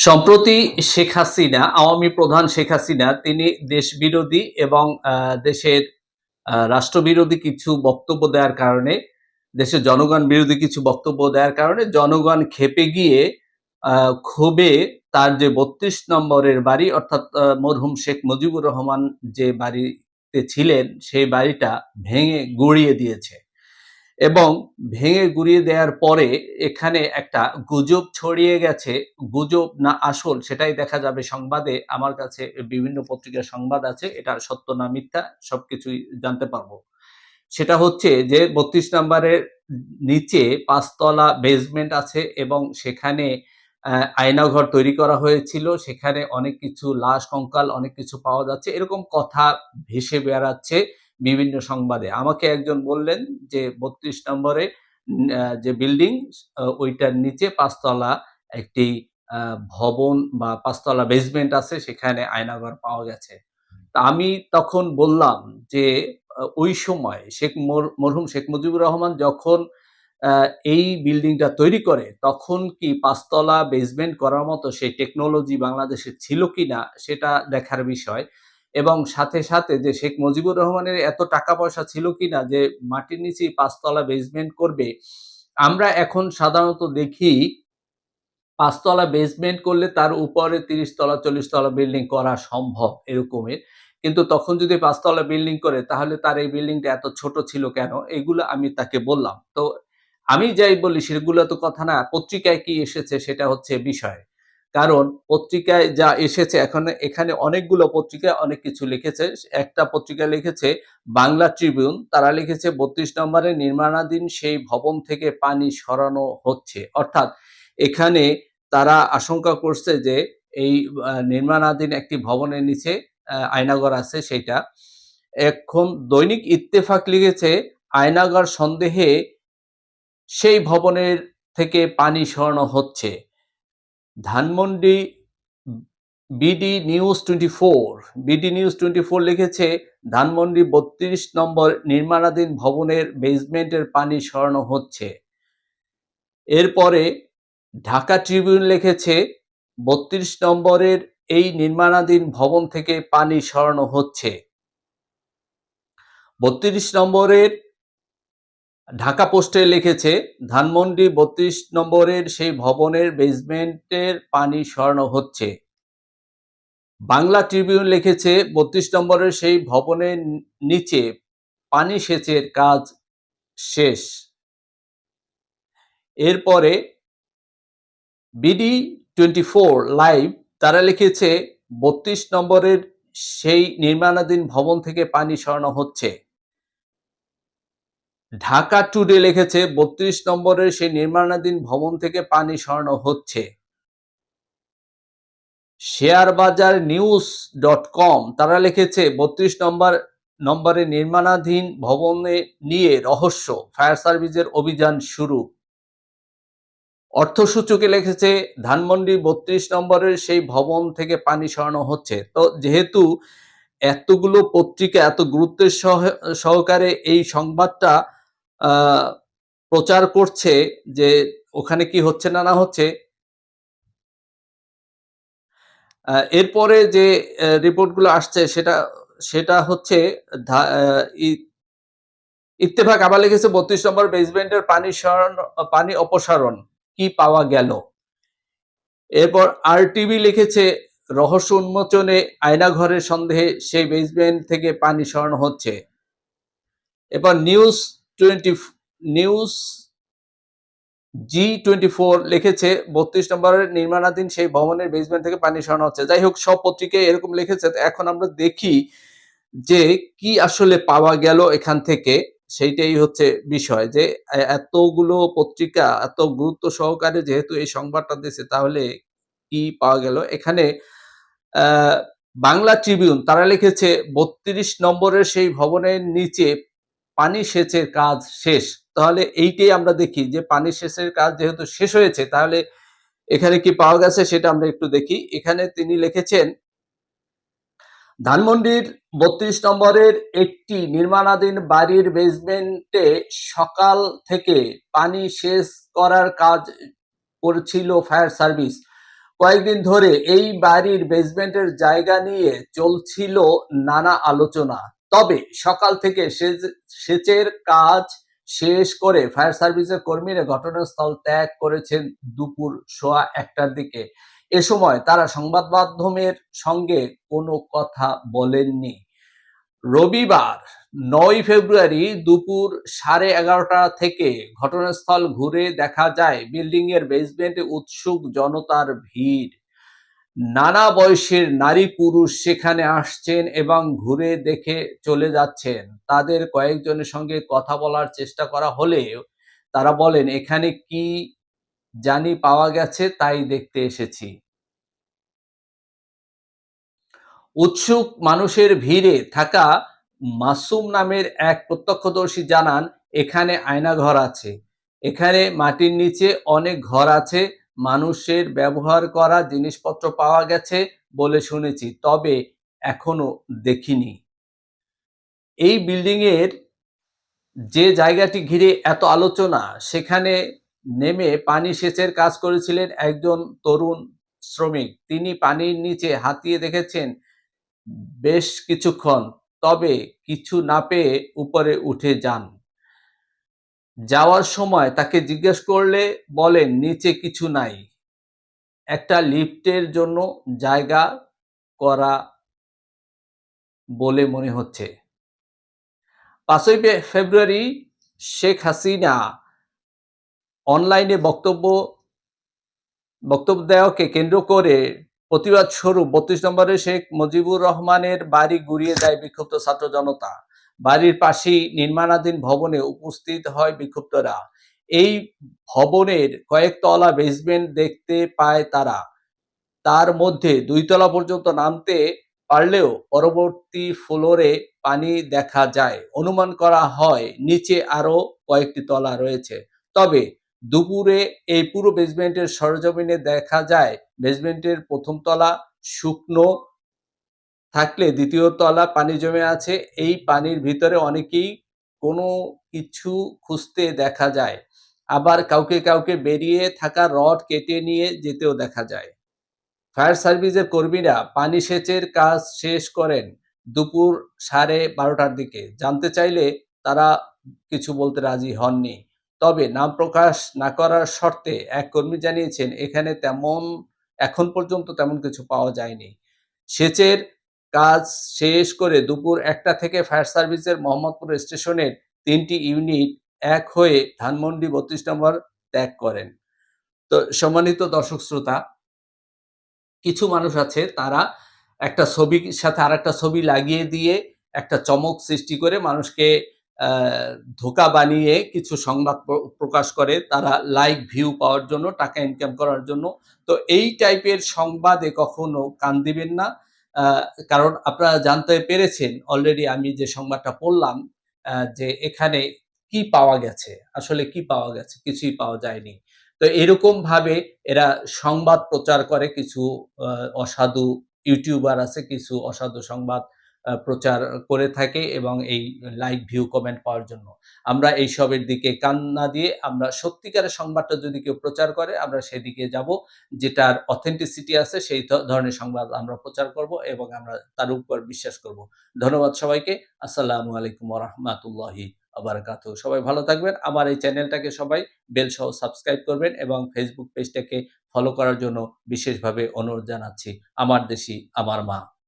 সম্প্রতি শেখ হাসিনা, আওয়ামী প্রধান শেখ হাসিনা তিনি দেশবিরোধী এবং দেশের রাষ্ট্রবিরোধী কিছু বক্তব্য দেওয়ার কারণে, দেশের জনগণ বিরোধী কিছু বক্তব্য দেওয়ার কারণে জনগণ ক্ষেপে গিয়ে ক্ষোভে তার যে ৩২ নম্বরের বাড়ি অর্থাৎ মরহুম শেখ মুজিবুর রহমান যে বাড়িতে ছিলেন সেই বাড়িটা ভেঙে গুঁড়িয়ে দিয়েছে। এবং ভেঙে গুঁড়িয়ে দেওয়ার পরে এখানে একটা গুজব ছড়িয়ে গেছে। গুজব না আসল সেটাই দেখা যাবে সংবাদে। আমার কাছে বিভিন্ন পত্রিকার সংবাদ আছে। এটা সত্য না মিথ্যা সবকিছুই জানতে পারবো। সেটা হচ্ছে যে ৩২ নাম্বারের নিচে ৫ তলা বেসমেন্ট আছে এবং সেখানে আয়নাঘর তৈরি করা হয়েছিল। সেখানে অনেক কিছু লাশ কঙ্কাল অনেক কিছু পাওয়া যাচ্ছে। এরকম কথা ভেসে বেড়াচ্ছে বিভিন্ন সংবাদে। আমাকে একজন বললেন যে ৩২ নম্বরে যে বিল্ডিং ওইটার নিচে ৫ তলা একটি ভবন বা ৫ তলা বেসমেন্ট আছে সেখানে আয়নাঘর পাওয়া গেছে। তা আমি তখন বললাম যে ওই সময় মরহুম শেখ মুজিবুর রহমান যখন এই বিল্ডিংটা তৈরি করে তখন কি ৫ তলা বেসমেন্ট করার মতো সেই টেকনোলজি বাংলাদেশে ছিল কিনা সেটা দেখার বিষয়। এবং সাথে, সাথে যে শেখ মুজিবুর রহমানের এত টাকা পয়সা ছিল কিনা যে মাটির নিচেই ৫ তলা বেসমেন্ট করবে। আমরা এখন সাধারণত দেখি ৫ তলা বেসমেন্ট করলে তার উপরে ৩০ তলা ৪০ তলা বিল্ডিং করা সম্ভব এরকমের। কিন্তু তখন যদি ৫ তলা বিল্ডিং করে তাহলে তার এই বিল্ডিংটা এত ছোট ছিল কেন? এগুলো আমি তাকে বললাম। তো আমি যাই বলি সেগুলো তো কথা না। পত্রিকায় কি এসেছে সেটা হচ্ছে বিষয়। কারণ পত্রিকায় যা এসেছে এখানে অনেকগুলো পত্রিকায় অনেক কিছু লিখেছে। একটা পত্রিকা লিখেছে বাংলা ট্রিবিউন। তারা লিখেছে ৩২ নম্বরে নির্মাণাধীন সেই ভবন থেকে পানি সরানো হচ্ছে। অর্থাৎ এখানে তারা আশঙ্কা করছে যে এই নির্মাণাধীন একটি ভবনের নিচে আয়নাঘর আছে সেইটা। এখন দৈনিক ইত্তেফাক লিখেছে আয়নাঘর সন্দেহে সেই ভবনের থেকে পানি সরানো হচ্ছে। ধানমন্ডি বিডি নিউজ 24 লিখেছে ধানমন্ডি ৩২ নম্বর নির্মাণাধীন ভবনের বেসমেন্টের পানি সরানো হচ্ছে। এরপরে ঢাকা ট্রিবিউন লিখেছে ৩২ নম্বরের এই নির্মাণাধীন ভবন থেকে পানি সরানো হচ্ছে। ৩২ নম্বরের ঢাকা পোস্টে লিখেছে ধানমন্ডি ৩২ নম্বরের সেই ভবনের বেসমেন্টের পানি সরানো হচ্ছে। বাংলা ট্রিবিউন লিখেছে ৩২ নম্বরের সেই ভবনের নিচে পানি সেচের কাজ শেষ। এরপরে বিডি 24 লাইভ তারা লিখেছে ৩২ নম্বরের সেই নির্মাণাধীন ভবন থেকে পানি সরানো হচ্ছে। ঢাকা টুডে লিখেছে ৩২ নম্বরের সেই নির্মাণাধীন ভবন থেকে পানি সরানো হচ্ছে। শেয়ারবাজার নিউজ.com তারা লিখেছে ৩২ নম্বরে নির্মাণাধীন ভবনে নিয়ে রহস্য, ফায়ার সার্ভিসের অভিযান শুরু। অর্থসূচকে লিখেছে ধানমন্ডি ৩২ নম্বরের সেই ভবন থেকে পানি সরানো হচ্ছে। তো যেহেতু এতগুলো পত্রিকা এত গুরুত্বের সহকারে এই সংবাদটা প্রচার করছে যে ওখানে কি হচ্ছে না হচ্ছে। এরপরে যে রিপোর্টগুলো আসছে সেটা হচ্ছে ইত্তেফাক আবার লিখেছে ৩২ নম্বর বেসমেন্টের পানি অপসারণ কি পাওয়া গেল। এরপর আরটিভি লিখেছে রহস্য উন্মোচনে আয়নাঘরের সন্দেহে সেই বেসমেন্ট থেকে পানি সরানো হচ্ছে। এরপর নিউজ G24 লিখেছে ৩২ নম্বরের নির্মাণাধীন সেই ভবনের বেসমেন্ট থেকে পানি সরানো হচ্ছে। যাই হোক সব পত্রিকায় এরকম লিখেছে। এখন আমরা দেখি যে কি আসলে পাওয়া গেল এখান থেকে, সেইটাই হচ্ছে বিষয় যে এতগুলো পত্রিকা এত গুরুত্ব সহকারে যেহেতু এই সংবাদটা দিয়েছে তাহলে কি পাওয়া গেল। এখানে বাংলা ট্রিবিউন তারা লিখেছে ৩২ নম্বরের সেই ভবনের নিচে পানি সেচের কাজ শেষ। তাহলে এইটাই আমরা দেখি যে পানি সেচের কাজ যেহেতু শেষ হয়েছে তাহলে এখানে কি পাওয়া গেছে সেটা আমরা একটু দেখি। এখানে তিনি লিখেছেন ধানমন্ডির ৩২ নম্বরের একটি নির্মাণাধীন বাড়ির বেসমেন্টে সকাল থেকে পানি সেচ করার কাজ করছিল ফায়ার সার্ভিস। কয়েকদিন ধরে এই বাড়ির বেসমেন্টের জায়গা নিয়ে চলছিল নানা আলোচনা। তবে সকাল থেকে সেচের কাজ শেষ করে ফায়ার সার্ভিসের কর্মীরা ঘটনাস্থল ত্যাগ করেছেন দুপুর ১:১টার দিকে। এ সময় তারা সংবাদ মাধ্যমের সঙ্গে কোনো কথা বলেননি। রবিবার ৯ ফেব্রুয়ারি দুপুর 11:30টা থেকে ঘটনাস্থল ঘুরে দেখা যায় বিল্ডিং এর বেসমেন্টে উৎসুক জনতার ভিড়। নানা বয়সের নারী পুরুষ সেখানে আসছেন এবং ঘুরে দেখে চলে যাচ্ছেন। তাদের কয়েকজনের সঙ্গে কথা বলার চেষ্টা করা হলেও তারা বলেন, এখানে কি জানি পাওয়া গেছে তাই দেখতে এসেছি। উৎসুক মানুষের ভিড়ে থাকা মাসুম নামের এক প্রত্যক্ষদর্শী জানান, এখানে আয়নাঘর আছে, এখানে মাটির নিচে অনেক ঘর আছে, মানুষের ব্যবহার করা জিনিসপত্র পাওয়া গেছে বলে শুনেছি, তবে এখনো দেখিনি। এই বিল্ডিং এর যে জায়গাটি ঘিরে এত আলোচনা, সেখানে নেমে পানি সেচের কাজ করেছিলেন একজন তরুণ শ্রমিক। তিনি পানির নিচে হাতিয়ে দেখেছেন বেশ কিছুক্ষণ, তবে কিছু না পেয়ে উপরে উঠে যান। যাওয়ার সময় তাকে জিজ্ঞেস করলে বলেন নিচে কিছু নাই, একটা লিফটের জন্য জায়গা করা বলে মনে হচ্ছে। ৫ই ফেব্রুয়ারি শেখ হাসিনা অনলাইনে বক্তব্য দেওয়াকে কেন্দ্র করে প্রতিবাদ স্বরূপ ৩২ নম্বরে শেখ মুজিবুর রহমানের বাড়ি গুড়িয়ে দেয় বিক্ষুব্ধ ছাত্র জনতা। বাড়ির পাশেই নির্মাণাধীন ভবনে উপস্থিত হয় বিক্ষুব্ধরা। এই ভবনের কয়েকতলা বেসমেন্ট দেখতে পায় তারা। তার মধ্যে ২ তলা পর্যন্ত নামতে পারলেও পরবর্তী ফ্লোরে পানি দেখা যায়। অনুমান করা হয় নিচে আরো কয়েকটি তলা রয়েছে। তবে দুপুরে এই পুরো বেসমেন্টের সরেজমিনে দেখা যায় বেসমেন্টের প্রথম তলা শুকনো থাকলে দ্বিতীয় তলা পানি জমে আছে। এই পানির ভিতরে অনেকেই কোনো কিছু খুঁজতে দেখা যায়। আবার কাউকে বেরিয়ে থাকা রড কেটে নিয়ে যেতেও দেখা যায়। ফায়ার সার্ভিসের কর্মীরা পানি সেচের কাজ শেষ করেন দুপুর 12:30টার দিকে। জানতে চাইলে তারা কিছু বলতে রাজি হননি। তবে নাম প্রকাশ না করার শর্তে এক কর্মী জানিয়েছেন, এখানে এখন পর্যন্ত তেমন কিছু পাওয়া যায়নি। সেচের কাজ শেষ করে দুপুর ১টা থেকে ফায়ার সার্ভিসের মোহাম্মদপুর স্টেশনের ৩টি ইউনিট এক হয়ে ধানমন্ডি ৩২ নম্বর ত্যাগ করেন। তো সম্মানিত দর্শক শ্রোতা, কিছু মানুষ আছে তারা একটা ছবির সাথে আরেকটা ছবি লাগিয়ে দিয়ে একটা চমক সৃষ্টি করে মানুষকে ধোঁকা বানিয়ে কিছু সংবাদ প্রকাশ করে, তারা লাইক ভিউ পাওয়ার জন্য, টাকা ইনকাম করার জন্য। তো এই টাইপের সংবাদে কখনো কান দিবেন না। কারণ আপনারা জানতে পেরেছেন অলরেডি আমি যে সংবাদটা পড়লাম, যে এখানে কি পাওয়া গেছে, আসলে কি পাওয়া গেছে, কিছুই পাওয়া যায়নি। তো এরকম ভাবে এরা সংবাদ প্রচার করে। কিছু অসাধু ইউটিউবার আছে, কিছু অসাধু সংবাদ প্রচার করে থাকে এবং এই লাইক ভিউ কমেন্ট পাওয়ার জন্য। আমরা এইসবের দিকে কান না দিয়ে আমরা সত্যিকারের সংবাদটা যদি কেউ প্রচার করে আমরা সেদিকে যাব, যেটার অথেন্টিসিটি আছে সেই ধরনের সংবাদ আমরা প্রচার করব এবং আমরা তার উপর বিশ্বাস করব। ধন্যবাদ সবাইকে। আসসালামু আলাইকুম ওয়া রাহমাতুল্লাহি ওয়া বারাকাতুহু। সবাই ভালো থাকবেন। আমার এই চ্যানেলটাকে সবাই বেল সহ সাবস্ক্রাইব করবেন এবং ফেসবুক পেজটাকে ফলো করার জন্য বিশেষভাবে অনুরোধ জানাচ্ছি। আমার দেশি আমার মা।